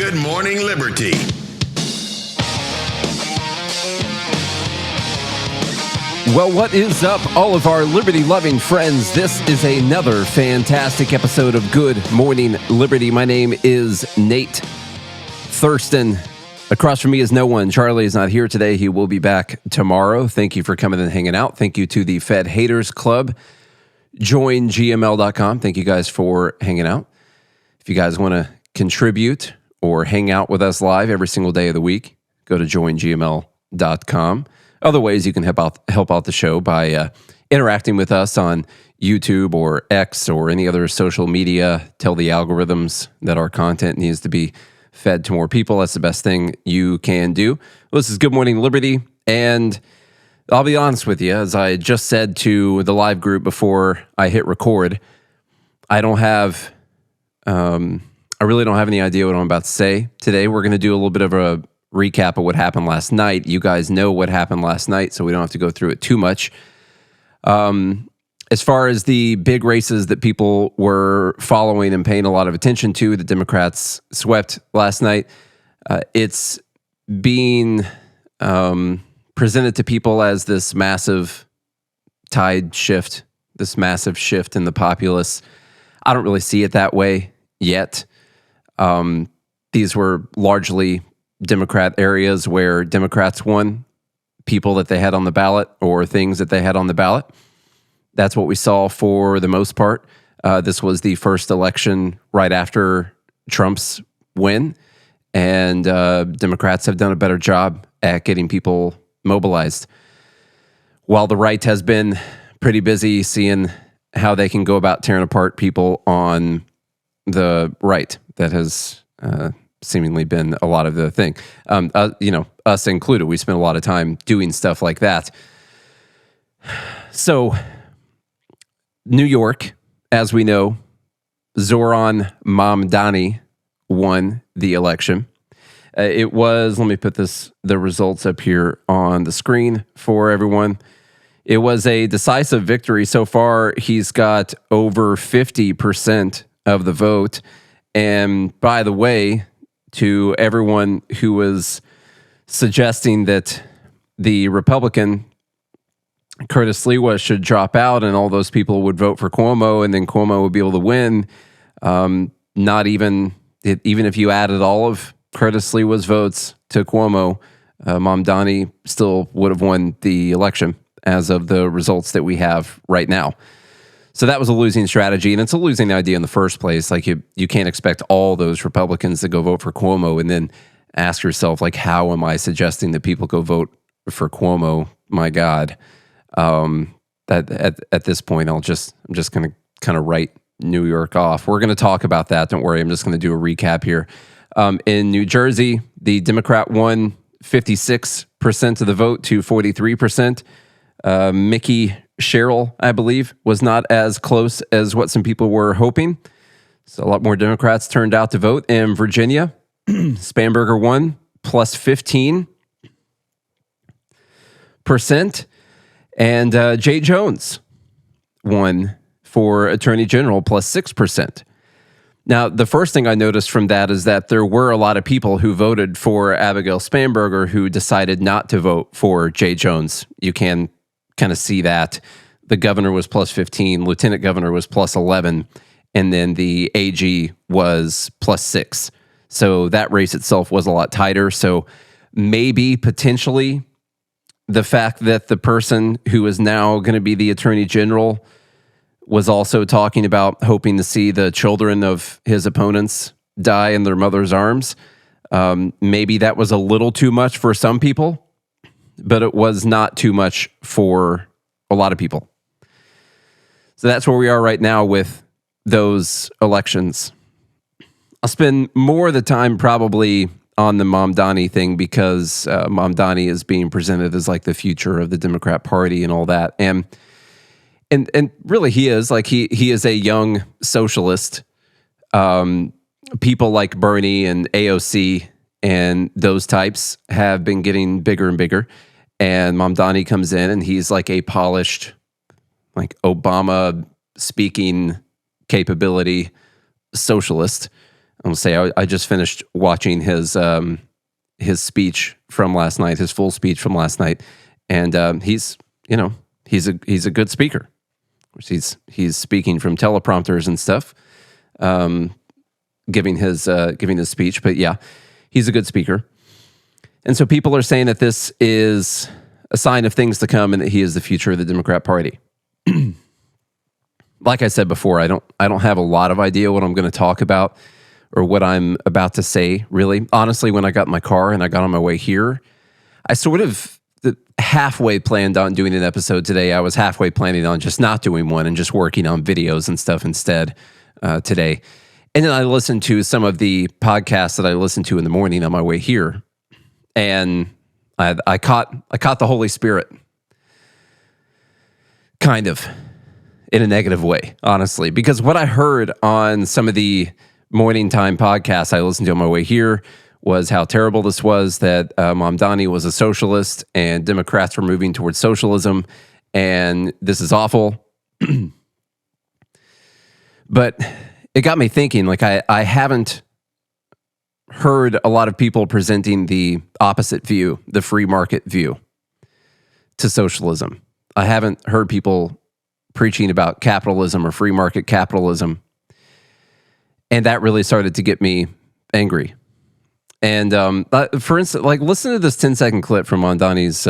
Good Morning Liberty. Well, what is up, all of our liberty-loving friends? This is another fantastic episode of Good Morning Liberty. My name is Nate Thurston. Across from me is no one. Charlie is not here today. He will be back tomorrow. Thank you for coming and hanging out. Thank you to the Fed Haters Club. Join GML.com. Thank you guys for hanging out. If you guys want to contribute or hang out with us live every single day of the week, go to joingml.com. Other ways you can help out the show by interacting with us on YouTube or X or any other social media. Tell the algorithms that our content needs to be fed to more people. That's the best thing you can do. Well, this is Good Morning Liberty, and I'll be honest with you, as I just said to the live group before I hit record, I really don't have any idea what I'm about to say today. We're going to do a little bit of a recap of what happened last night. You guys know what happened last night, so we don't have to go through it too much. As far as the big races that people were following and paying a lot of attention to, the Democrats swept last night. It's being presented to people as this massive tide shift, this massive shift in the populace. I don't really see it that way yet. These were largely Democrat areas where Democrats won, people that they had on the ballot or things that they had on the ballot. That's what we saw for the most part. This was the first election right after Trump's win, and Democrats have done a better job at getting people mobilized. While the right has been pretty busy seeing how they can go about tearing apart people on the right, that has seemingly been a lot of the thing. Us included. We spent a lot of time doing stuff like that. So, New York, as we know, Zohran Mamdani won the election. It was, let me put the results up here on the screen for everyone. It was a decisive victory. So far, he's got over 50% of the vote. And by the way, to everyone who was suggesting that the Republican Curtis Lewa should drop out and all those people would vote for Cuomo and then Cuomo would be able to win, not even if you added all of Curtis Lewa's votes to Cuomo, Mamdani still would have won the election as of the results that we have right now. So that was a losing strategy, and it's a losing idea in the first place. Like you can't expect all those Republicans to go vote for Cuomo and then ask yourself, like, how am I suggesting that people go vote for Cuomo? My God. That at this point, I'm just going to kind of write New York off. We're going to talk about that. Don't worry. I'm just going to do a recap here. In New Jersey, the Democrat won 56% of the vote to 43%. Mickey Sherrill, I believe, was not as close as what some people were hoping. So a lot more Democrats turned out to vote. In Virginia, Spanberger won plus 15%. And Jay Jones won for Attorney General plus 6%. Now, the first thing I noticed from that is that there were a lot of people who voted for Abigail Spanberger who decided not to vote for Jay Jones. You can kind of see that. The governor was plus 15, lieutenant governor was plus 11, and then the AG was plus 6. So that race itself was a lot tighter. So maybe potentially the fact that the person who is now going to be the attorney general was also talking about hoping to see the children of his opponents die in their mother's arms. Maybe that was a little too much for some people, but it was not too much for a lot of people. So that's where we are right now with those elections. I'll spend more of the time probably on the Mamdani thing because Mamdani is being presented as like the future of the Democrat Party and all that. And really he is like, he is a young socialist. People like Bernie and AOC and those types have been getting bigger and bigger. And Mamdani comes in and he's like a polished, like Obama speaking capability socialist. I'll say I just finished watching his speech from last night, his full speech from last night, and he's a good speaker. Of course, he's speaking from teleprompters and stuff, giving his speech. But yeah, he's a good speaker, and so people are saying that this is a sign of things to come, and that he is the future of the Democrat Party. Like I said before, I don't have a lot of idea what I'm going to talk about or what I'm about to say, really. Honestly, when I got in my car and I got on my way here, I sort of halfway planned on doing an episode today. I was halfway planning on just not doing one and just working on videos and stuff instead today. And then I listened to some of the podcasts that I listened to in the morning on my way here, and I caught the Holy Spirit, kind of, in a negative way, honestly, because what I heard on some of the morning time podcasts I listened to on my way here was how terrible this was, that Mamdani was a socialist and Democrats were moving towards socialism, and this is awful. But it got me thinking, like I haven't heard a lot of people presenting the opposite view, the free market view to socialism. I haven't heard people preaching about capitalism or free market capitalism. And that really started to get me angry. And for instance, like, listen to this 10-second clip from Mamdani's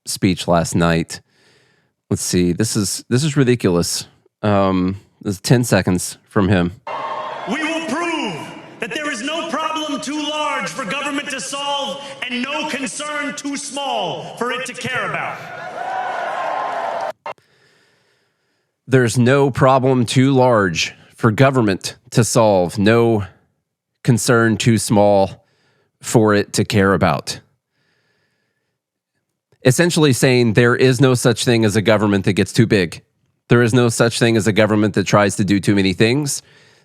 speech last night. Let's see. This is ridiculous. This is 10 seconds from him. We will prove that there is no problem too large for government to solve and no concern too small for it to care about. There's no problem too large for government to solve, no concern too small for it to care about. Essentially saying there is no such thing as a government that gets too big. There is no such thing as a government that tries to do too many things.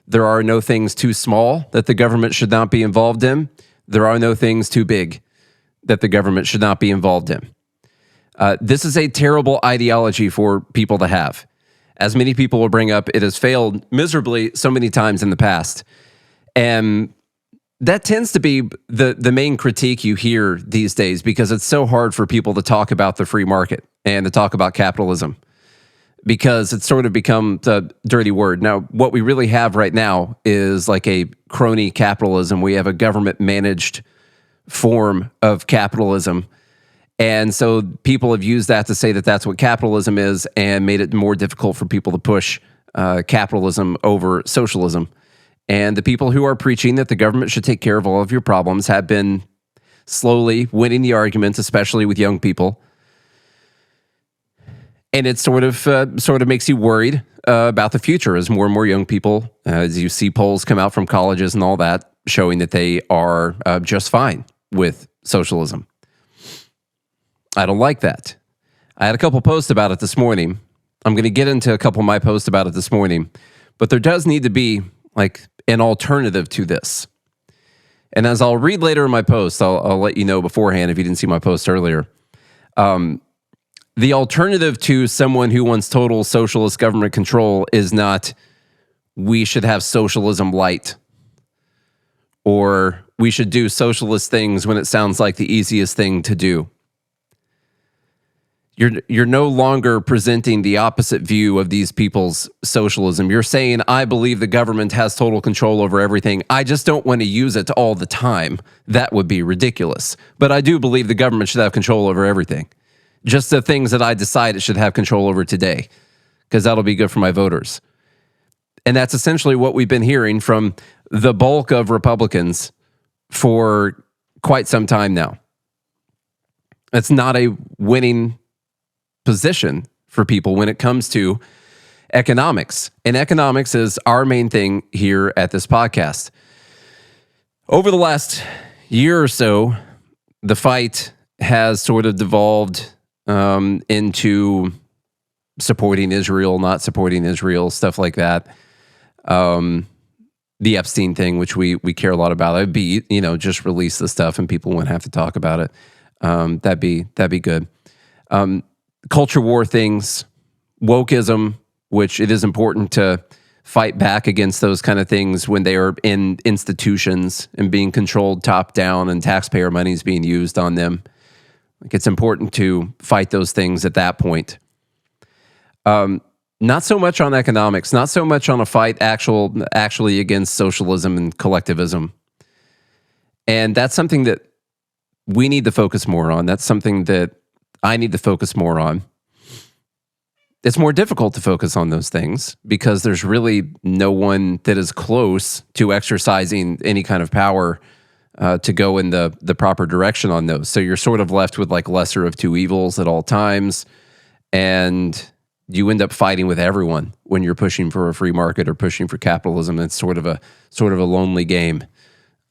There are no things too small that the government should not be involved in. There are no things too big that the government should not be involved in. This is a terrible ideology for people to have. As many people will bring up, it has failed miserably so many times in the past. And that tends to be the main critique you hear these days, because it's so hard for people to talk about the free market and to talk about capitalism, because it's sort of become the dirty word. Now, what we really have right now is like a crony capitalism. We have a government-managed form of capitalism. And so people have used that to say that that's what capitalism is, and made it more difficult for people to push capitalism over socialism. And the people who are preaching that the government should take care of all of your problems have been slowly winning the argument, especially with young people. And it sort of makes you worried about the future as more and more young people, as you see polls come out from colleges and all that, showing that they are just fine with socialism. I don't like that. I had a couple posts about it this morning. I'm going to get into a couple of my posts about it this morning, but there does need to be like an alternative to this. And as I'll read later in my post, I'll let you know beforehand if you didn't see my post earlier. The alternative to someone who wants total socialist government control is not, we should have socialism light, or we should do socialist things when it sounds like the easiest thing to do. You're no longer presenting the opposite view of these people's socialism. You're saying, I believe the government has total control over everything. I just don't want to use it all the time. That would be ridiculous. But I do believe the government should have control over everything. Just the things that I decide it should have control over today, because that'll be good for my voters. And that's essentially what we've been hearing from the bulk of Republicans for quite some time now. It's not a winning position for people when it comes to economics. And economics is our main thing here at this podcast. Over the last year or so, the fight has sort of devolved into supporting Israel, not supporting Israel, stuff like that. The Epstein thing, which we care a lot about, I'd be, just release the stuff and people wouldn't have to talk about it. That'd be good. Culture war things, wokeism, which it is important to fight back against those kind of things when they are in institutions and being controlled top down and taxpayer money is being used on them. Like, it's important to fight those things at that point. Not so much on economics, not so much on a fight actually against socialism and collectivism. And that's something that we need to focus more on. That's something that I need to focus more on. It's more difficult to focus on those things because there's really no one that is close to exercising any kind of power to go in the proper direction on those. So you're sort of left with like lesser of two evils at all times, and you end up fighting with everyone when you're pushing for a free market or pushing for capitalism. It's sort of a lonely game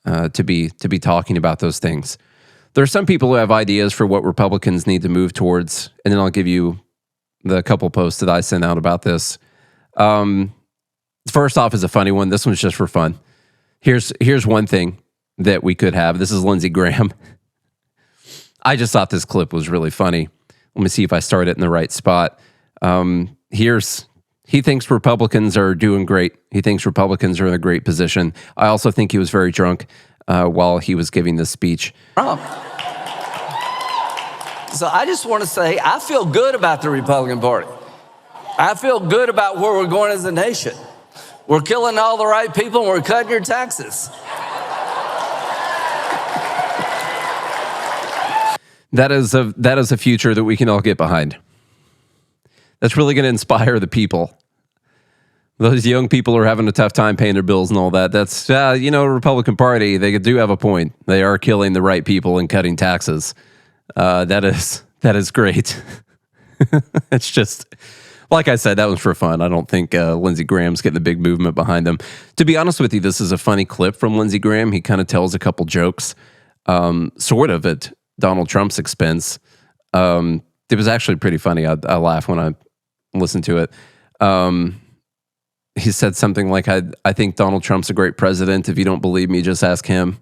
to be talking about those things. There are some people who have ideas for what Republicans need to move towards, and then I'll give you the couple posts that I sent out about this. First off is a funny one. This one's just for fun. Here's one thing that we could have. This is Lindsey Graham. I just thought this clip was really funny. Let me see if I start it in the right spot. He thinks Republicans are doing great. He thinks Republicans are in a great position. I also think he was very drunk while he was giving this speech. So I just want to say, I feel good about the Republican Party. I feel good about where we're going as a nation. We're killing all the right people and we're cutting your taxes. That is a future that we can all get behind. That's really going to inspire the people. Those young people are having a tough time paying their bills and all that. That's, Republican Party, they do have a point. They are killing the right people and cutting taxes. That is great. It's just, like I said, that was for fun. I don't think Lindsey Graham's getting a big movement behind them. To be honest with you, this is a funny clip from Lindsey Graham. He kind of tells a couple jokes, sort of at Donald Trump's expense. It was actually pretty funny. I laughed when I listened to it. He said something like, I think Donald Trump's a great president. If you don't believe me, just ask him.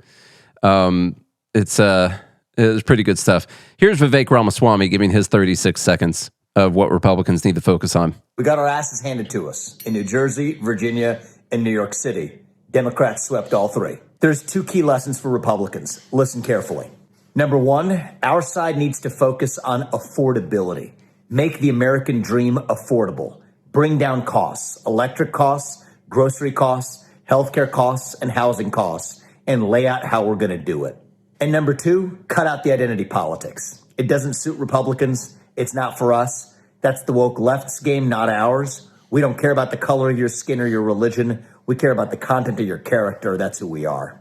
It's pretty good stuff. Here's Vivek Ramaswamy giving his 36 seconds of what Republicans need to focus on. We got our asses handed to us in New Jersey, Virginia, and New York City. Democrats swept all three. There's two key lessons for Republicans. Listen carefully. Number one, our side needs to focus on affordability. Make the American dream affordable. Bring down costs, electric costs, grocery costs, healthcare costs, and housing costs, and lay out how we're going to do it. And number two, cut out the identity politics. It doesn't suit Republicans. It's not for us. That's the woke left's game, not ours. We don't care about the color of your skin or your religion. We care about the content of your character. That's who we are.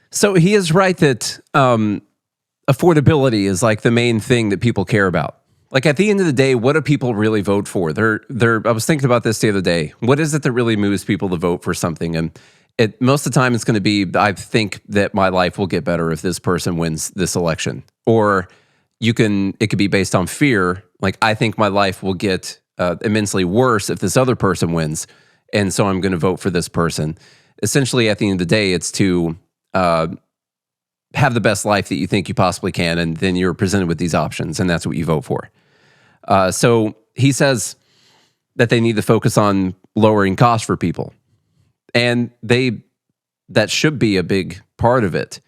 So he is right that affordability is like the main thing that people care about. Like, at the end of the day, what do people really vote for? I was thinking about this the other day. What is it that really moves people to vote for something? And most of the time it's going to be, I think that my life will get better if this person wins this election. Or it could be based on fear. Like, I think my life will get immensely worse if this other person wins. And so I'm going to vote for this person. Essentially, at the end of the day, it's to have the best life that you think you possibly can, and then you're presented with these options, and that's what you vote for. So he says that they need to focus on lowering costs for people, and that should be a big part of it.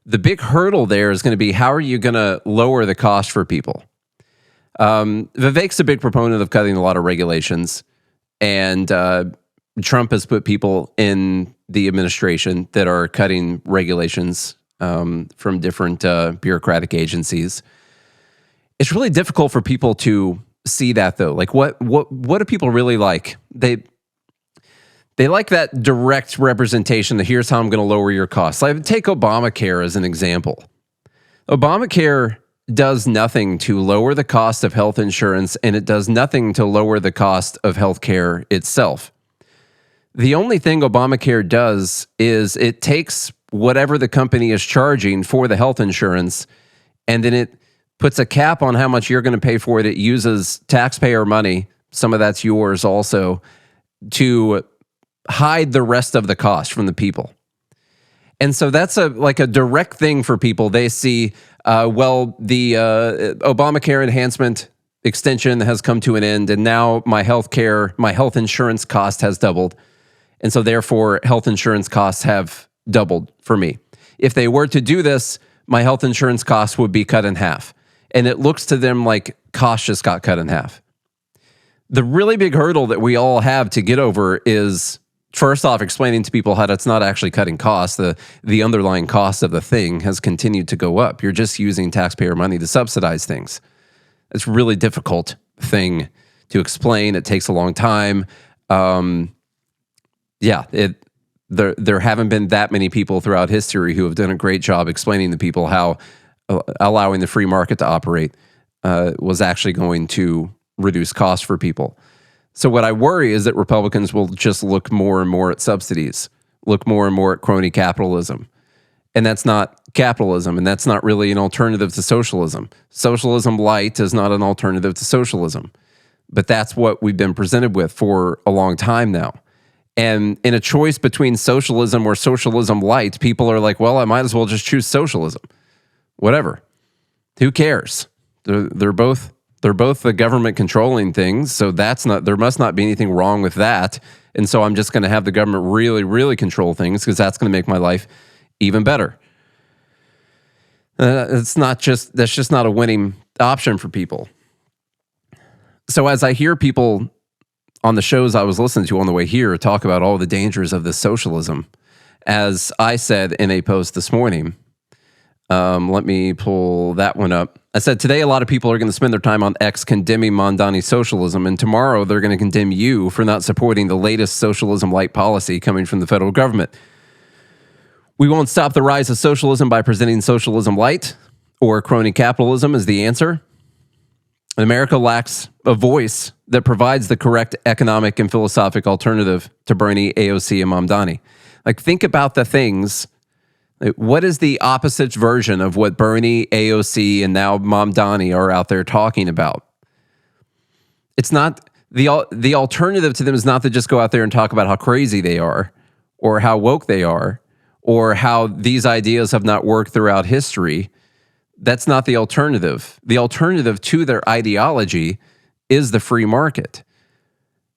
The big hurdle there is going to be, how are you going to lower the cost for people? Vivek's a big proponent of cutting a lot of regulations, and Trump has put people in the administration that are cutting regulations from different bureaucratic agencies. It's really difficult for people to see that, though. Like, what do people really like? They like that direct representation that here's how I'm going to lower your costs. Like, take Obamacare as an example. Obamacare does nothing to lower the cost of health insurance, and it does nothing to lower the cost of health care itself. The only thing Obamacare does is it takes whatever the company is charging for the health insurance, and then it puts a cap on how much you're going to pay for it. It uses taxpayer money, some of that's yours also, to hide the rest of the cost from the people. And so that's a direct thing for people. They see, the Obamacare enhancement extension has come to an end, and now my health insurance cost has doubled. And so therefore, health insurance costs have doubled for me. If they were to do this, my health insurance costs would be cut in half. And it looks to them like costs just got cut in half. The really big hurdle that we all have to get over is, first off, explaining to people how that's not actually cutting costs. The underlying cost of the thing has continued to go up. You're just using taxpayer money to subsidize things. It's a really difficult thing to explain. It takes a long time. There haven't been that many people throughout history who have done a great job explaining to people how allowing the free market to operate was actually going to reduce costs for people. So what I worry is that Republicans will just look more and more at subsidies, look more and more at crony capitalism. And that's not capitalism, and that's not really an alternative to socialism. Socialism light is not an alternative to socialism. But that's what we've been presented with for a long time now. And in a choice between socialism or socialism light, people are like, well, I might as well just choose socialism. Whatever. Who cares? They're both the government controlling things, so there must not be anything wrong with that. And so I'm just going to have the government really, really control things because that's going to make my life even better. That's just not a winning option for people. So as I hear people on the shows I was listening to on the way here talk about all the dangers of this socialism, as I said in a post this morning, let me pull that one up. I said, today a lot of people are going to spend their time on X condemning Mamdani socialism, and tomorrow they're going to condemn you for not supporting the latest socialism-light policy coming from the federal government. We won't stop the rise of socialism by presenting socialism light or crony capitalism as the answer. America lacks a voice that provides the correct economic and philosophic alternative to Bernie, AOC, and Mamdani. Like, think about the things. What is the opposite version of what Bernie, AOC, and now Mamdani are out there talking about? It's not the alternative to them is not to just go out there and talk about how crazy they are or how woke they are or how these ideas have not worked throughout history. That's not the alternative. The alternative to their ideology is the free market.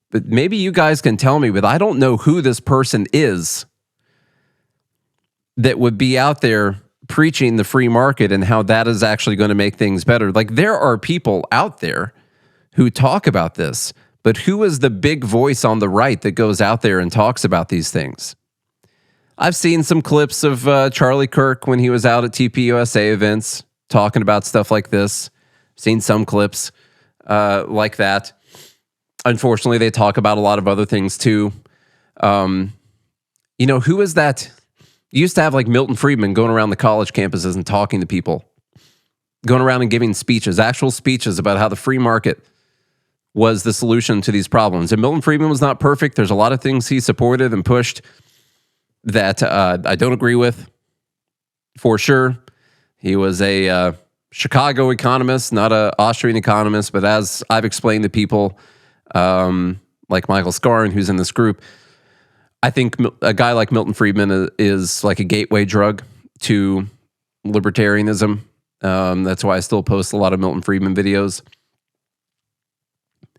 But maybe you guys can tell me, but I don't know who this person is that would be out there preaching the free market and how that is actually going to make things better. Like, there are people out there who talk about this, but who is the big voice on the right that goes out there and talks about these things? I've seen some clips of Charlie Kirk when he was out at TPUSA events talking about stuff like this. Seen some clips like that. Unfortunately, they talk about a lot of other things too. Who is that? You used to have like Milton Friedman going around the college campuses and talking to people, going around and giving speeches, actual speeches about how the free market was the solution to these problems. And Milton Friedman was not perfect. There's a lot of things he supported and pushed that I don't agree with, for sure. He was a Chicago economist, not an Austrian economist. But as I've explained to people like Michael Scarn, who's in this group, I think a guy like Milton Friedman is like a gateway drug to libertarianism. That's why I still post a lot of Milton Friedman videos.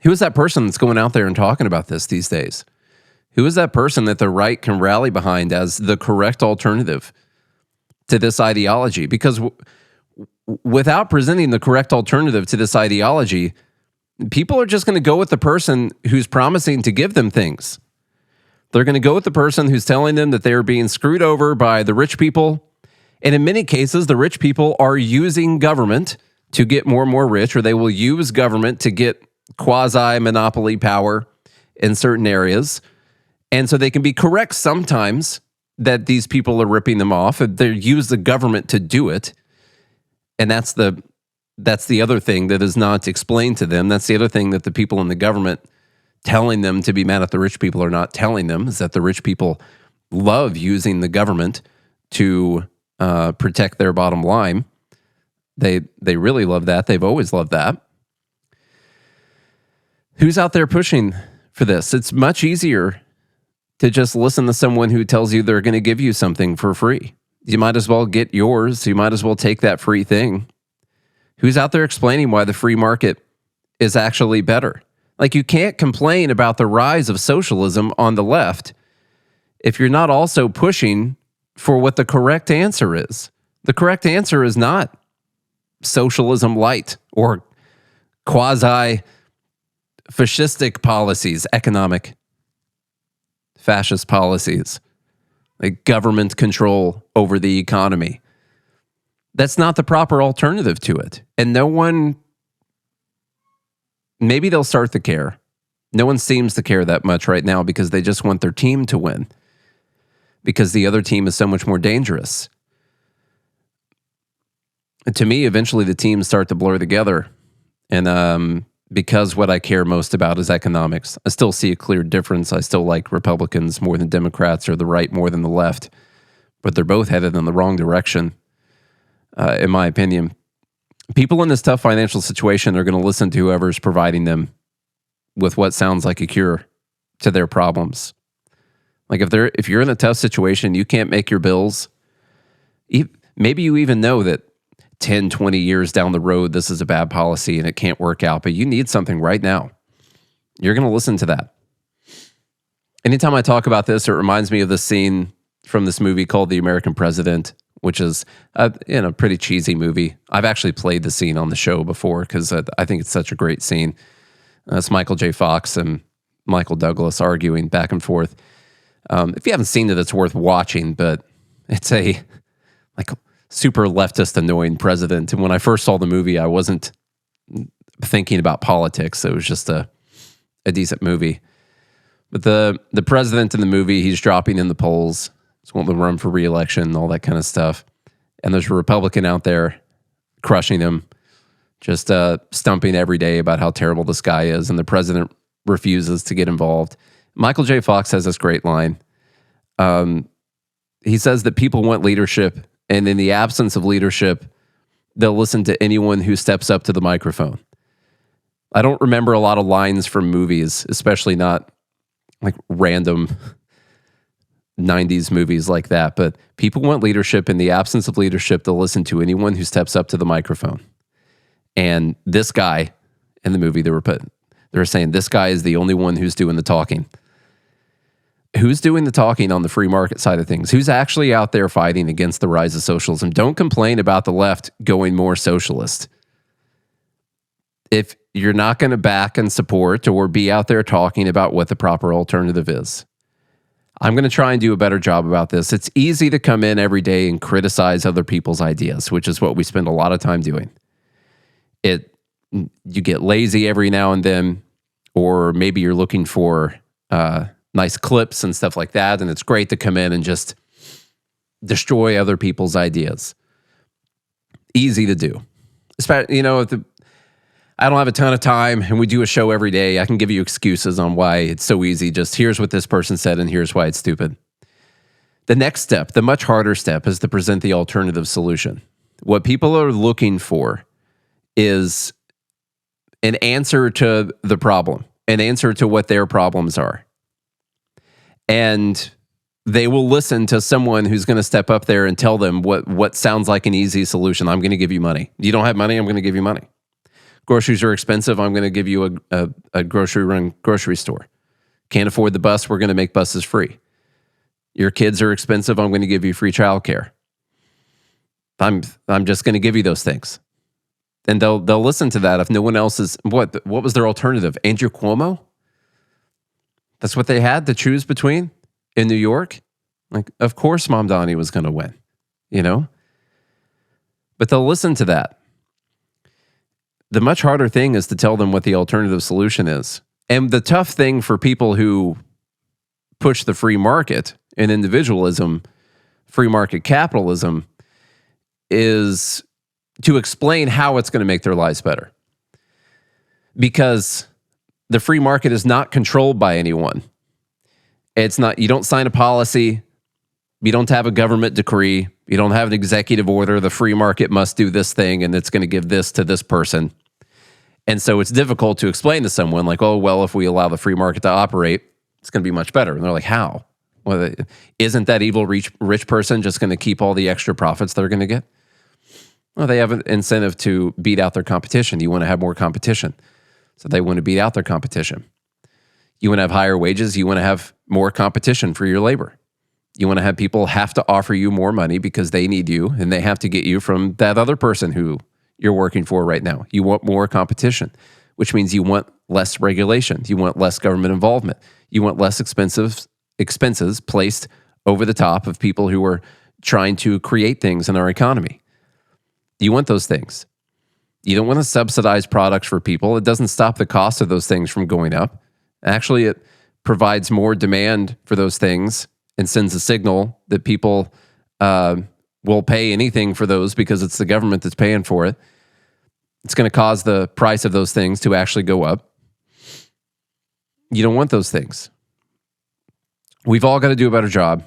Who is that person that's going out there and talking about this these days? Who is that person that the right can rally behind as the correct alternative to this ideology? Because without presenting the correct alternative to this ideology, people are just going to go with the person who's promising to give them things. They're going to go with the person who's telling them that they are being screwed over by the rich people. And in many cases, the rich people are using government to get more and more rich, or they will use government to get quasi-monopoly power in certain areas. And so they can be correct sometimes that these people are ripping them off. They use the government to do it. And that's the other thing that is not explained to them. That's the other thing that the people in the government telling them to be mad at the rich people are not telling them, is that the rich people love using the government to protect their bottom line. They really love that. They've always loved that. Who's out there pushing for this? It's much easier to just listen to someone who tells you they're going to give you something for free. You might as well get yours. You might as well take that free thing. Who's out there explaining why the free market is actually better. Like, you can't complain about the rise of socialism on the left if you're not also pushing for what the correct answer is. The correct answer is not socialism light or quasi-fascistic policies, economic fascist policies, like government control over the economy. That's not the proper alternative to it. And no one, maybe they'll start to care. No one seems to care that much right now because they just want their team to win, because the other team is so much more dangerous. And to me, eventually the teams start to blur together. And because what I care most about is economics, I still see a clear difference. I still like Republicans more than Democrats, or the right more than the left. But they're both headed in the wrong direction, in my opinion. People in this tough financial situation are going to listen to whoever's providing them with what sounds like a cure to their problems. Like, if you're in a tough situation, you can't make your bills. Maybe you even know that 10, 20 years down the road, this is a bad policy and it can't work out, but you need something right now. You're going to listen to that. Anytime I talk about this, it reminds me of this scene from this movie called The American President, which is a pretty cheesy movie. I've actually played the scene on the show before because I think it's such a great scene. It's Michael J. Fox and Michael Douglas arguing back and forth. If you haven't seen it, it's worth watching, but it's a super leftist, annoying president. And when I first saw the movie, I wasn't thinking about politics. It was just a decent movie. But the president in the movie, he's dropping in the polls. He's wanting to run for re-election and all that kind of stuff. And there's a Republican out there crushing him, just stumping every day about how terrible this guy is. And the president refuses to get involved. Michael J. Fox has this great line. He says that people want leadership, and in the absence of leadership, they'll listen to anyone who steps up to the microphone. I don't remember a lot of lines from movies, especially not like random 90s movies like that, but people want leadership. In the absence of leadership, they'll listen to anyone who steps up to the microphone. And this guy in the movie, they were saying this guy is the only one who's doing the talking. Who's doing the talking on the free market side of things? Who's actually out there fighting against the rise of socialism? Don't complain about the left going more socialist. If you're not going to back and support or be out there talking about what the proper alternative is, I'm going to try and do a better job about this. It's easy to come in every day and criticize other people's ideas, which is what we spend a lot of time doing. You get lazy every now and then, or maybe you're looking for nice clips and stuff like that, and it's great to come in and just destroy other people's ideas. Easy to do. Especially, if I don't have a ton of time and we do a show every day, I can give you excuses on why it's so easy. Just here's what this person said and here's why it's stupid. The next step, the much harder step, is to present the alternative solution. What people are looking for is an answer to the problem, an answer to what their problems are. And they will listen to someone who's going to step up there and tell them what sounds like an easy solution. I'm going to give you money. You don't have money? I'm going to give you money. Groceries are expensive. I'm going to give you a grocery-run grocery store. Can't afford the bus? We're going to make buses free. Your kids are expensive. I'm going to give you free childcare. I'm just going to give you those things. And they'll listen to that if no one else is. What was their alternative? Andrew Cuomo? That's what they had to choose between in New York? Like, of course Mamdani was going to win, But they'll listen to that. The much harder thing is to tell them what the alternative solution is. And the tough thing for people who push the free market and individualism, free market capitalism, is to explain how it's going to make their lives better. Because the free market is not controlled by anyone. It's not, you don't sign a policy, you don't have a government decree, you don't have an executive order, the free market must do this thing and it's going to give this to this person. And so it's difficult to explain to someone like, oh, well, if we allow the free market to operate, it's going to be much better. And they're like, how? Well, isn't that evil rich person just going to keep all the extra profits they're going to get? Well, they have an incentive to beat out their competition. You want to have more competition. So they want to beat out their competition. You want to have higher wages. You want to have more competition for your labor. You want to have people have to offer you more money because they need you and they have to get you from that other person who you're working for right now. You want more competition, which means you want less regulation. You want less government involvement. You want less expenses placed over the top of people who are trying to create things in our economy. You want those things. You don't want to subsidize products for people. It doesn't stop the cost of those things from going up. Actually, it provides more demand for those things and sends a signal that people will pay anything for those because it's the government that's paying for it. It's going to cause the price of those things to actually go up. You don't want those things. We've all got to do a better job.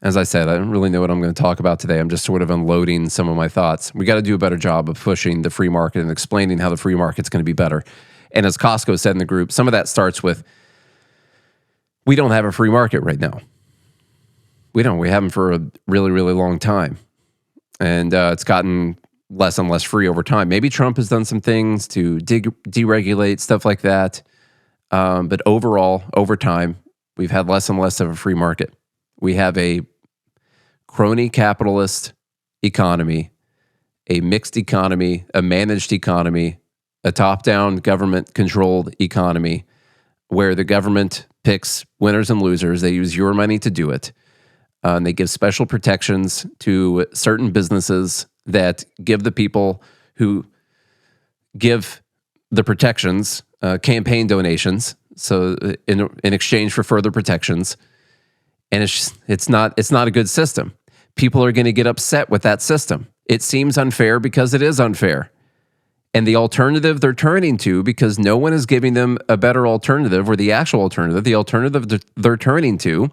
As I said, I don't really know what I'm going to talk about today. I'm just sort of unloading some of my thoughts. We got to do a better job of pushing the free market and explaining how the free market's going to be better. And as Costco said in the group, some of that starts with, we don't have a free market right now. We don't. We haven't for a really, really long time. And it's gotten less and less free over time. Maybe Trump has done some things to deregulate, stuff like that. But overall, over time, we've had less and less of a free market. We have a crony capitalist economy, a mixed economy, a managed economy, a top-down government-controlled economy where the government picks winners and losers. They use your money to do it. And they give special protections to certain businesses that give the people who give the protections campaign donations. So in exchange for further protections, and it's not a good system. People are going to get upset with that system. It seems unfair because it is unfair. And the alternative they're turning to, because no one is giving them a better alternative or the actual alternative, the alternative they're turning to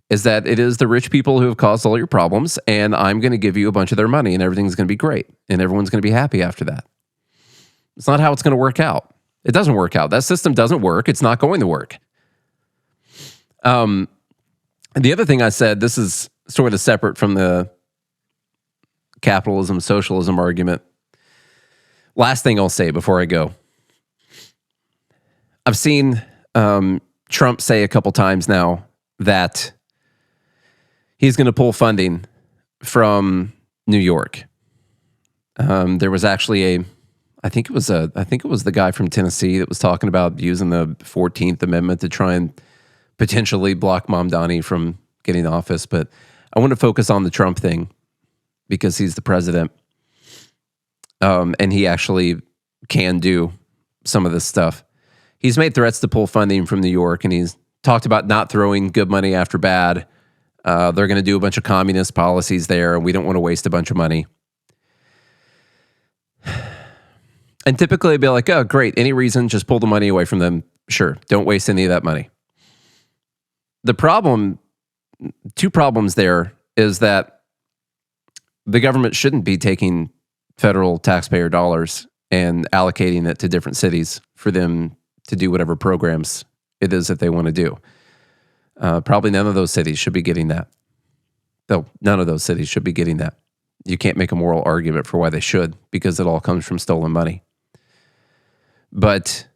is that it is the rich people who have caused all your problems, and I'm going to give you a bunch of their money, and everything's going to be great, and everyone's going to be happy after that. It's not how it's going to work out. It doesn't work out. That system doesn't work. It's not going to work. The other thing I said, this is sort of separate from the capitalism, socialism argument. Last thing I'll say before I go. I've seen Trump say a couple times now that he's going to pull funding from New York. There was actually I think it was the guy from Tennessee that was talking about using the 14th Amendment to try and potentially block Mamdani from getting office. But I want to focus on the Trump thing because he's the president. And he actually can do some of this stuff. He's made threats to pull funding from New York, and he's talked about not throwing good money after bad. They're going to do a bunch of communist policies there, and we don't want to waste a bunch of money. And typically I'd be like, oh, great, any reason, just pull the money away from them. Sure, don't waste any of that money. The problem, two problems there, is that the government shouldn't be taking federal taxpayer dollars and allocating it to different cities for them to do whatever programs it is that they want to do. Probably none of those cities should be getting that. No, none of those cities should be getting that. You can't make a moral argument for why they should, because it all comes from stolen money. But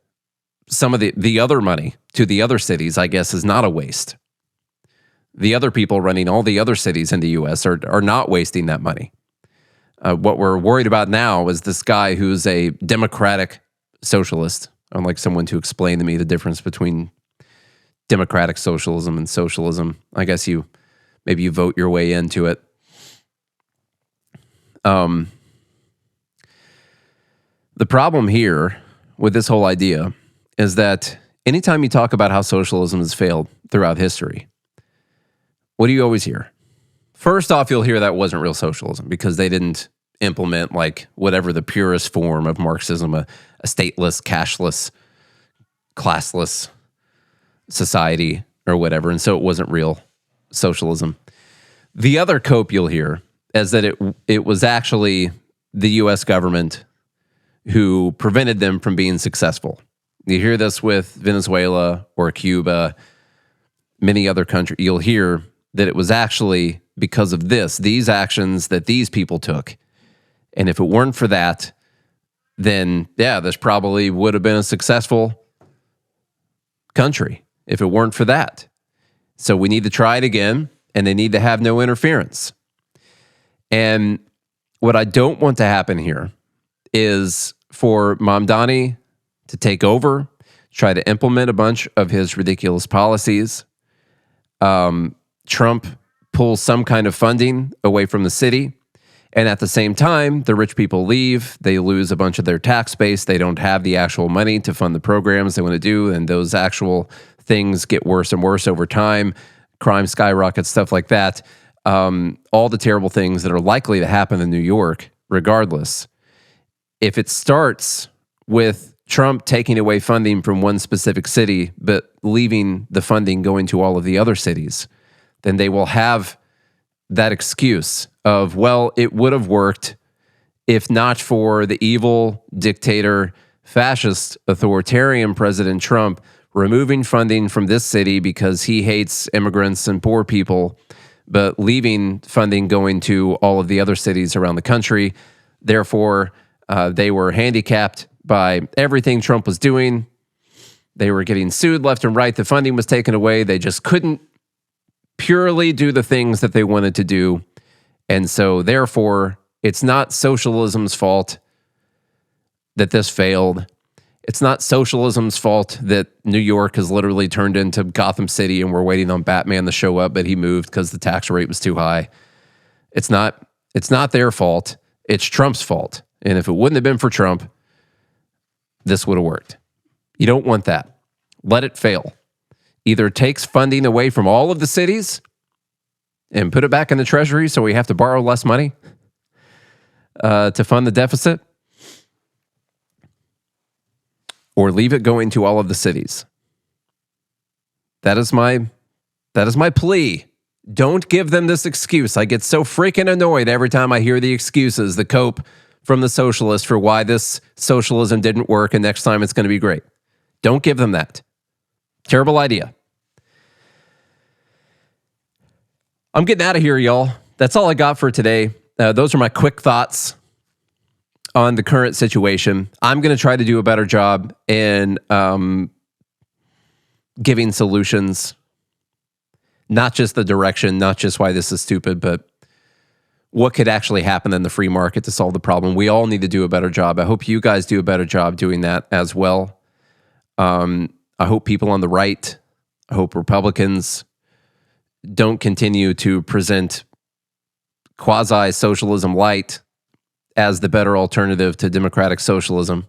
some of the other money to the other cities, I guess, is not a waste. The other people running all the other cities in the U.S. are not wasting that money. What we're worried about now is this guy who's a democratic socialist. I'd like someone to explain to me the difference between democratic socialism and socialism. I guess maybe you vote your way into it. The problem here with this whole idea is that anytime you talk about how socialism has failed throughout history, what do you always hear? First off, you'll hear that wasn't real socialism because they didn't implement like whatever the purest form of Marxism, a stateless, cashless, classless society or whatever. And so it wasn't real socialism. The other cope you'll hear is that it was actually the U.S. government who prevented them from being successful. You hear this with Venezuela or Cuba, many other countries. You'll hear that it was actually because of these actions that these people took. And if it weren't for that, then yeah, this probably would have been a successful country if it weren't for that. So we need to try it again, and they need to have no interference. And what I don't want to happen here is for Mamdani to take over, try to implement a bunch of his ridiculous policies. Trump pulls some kind of funding away from the city. And at the same time, the rich people leave. They lose a bunch of their tax base. They don't have the actual money to fund the programs they want to do. And those actual things get worse and worse over time. Crime skyrockets, stuff like that. All the terrible things that are likely to happen in New York, regardless. If it starts with Trump taking away funding from one specific city, but leaving the funding going to all of the other cities, then they will have that excuse of, well, it would have worked if not for the evil dictator, fascist, authoritarian President Trump removing funding from this city because he hates immigrants and poor people, but leaving funding going to all of the other cities around the country. Therefore, they were handicapped by everything Trump was doing. They were getting sued left and right. The funding was taken away. They just couldn't purely do the things that they wanted to do. And so, therefore, it's not socialism's fault that this failed. It's not socialism's fault that New York has literally turned into Gotham City and we're waiting on Batman to show up, but he moved because the tax rate was too high. It's not their fault. It's Trump's fault. And if it wouldn't have been for Trump, this would have worked. You don't want that. Let it fail. Either takes funding away from all of the cities and put it back in the treasury so we have to borrow less money to fund the deficit, or leave it going to all of the cities. That is my plea. Don't give them this excuse. I get so freaking annoyed every time I hear the excuses, the cope from the socialists for why this socialism didn't work and next time it's going to be great. Don't give them that. Terrible idea. I'm getting out of here, y'all. That's all I got for today. Those are my quick thoughts on the current situation. I'm going to try to do a better job in giving solutions, not just the direction, not just why this is stupid, but what could actually happen in the free market to solve the problem. We all need to do a better job. I hope you guys do a better job doing that as well. I hope people on the right, I hope Republicans don't continue to present quasi-socialism light as the better alternative to democratic socialism.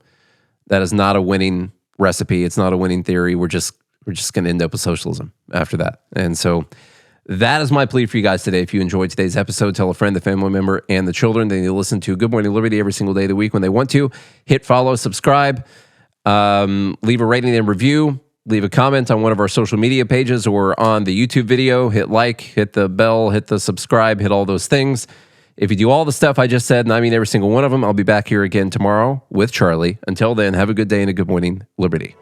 That is not a winning recipe. It's not a winning theory. We're just going to end up with socialism after that. And so that is my plea for you guys today. If you enjoyed today's episode, tell a friend, the family member, and the children they need to listen to Good Morning Liberty every single day of the week when they want to. Hit follow, subscribe, leave a rating and review. Leave a comment on one of our social media pages or on the YouTube video. Hit like, hit the bell, hit the subscribe, hit all those things. If you do all the stuff I just said, and I mean every single one of them, I'll be back here again tomorrow with Charlie. Until then, have a good day and a good morning, Liberty.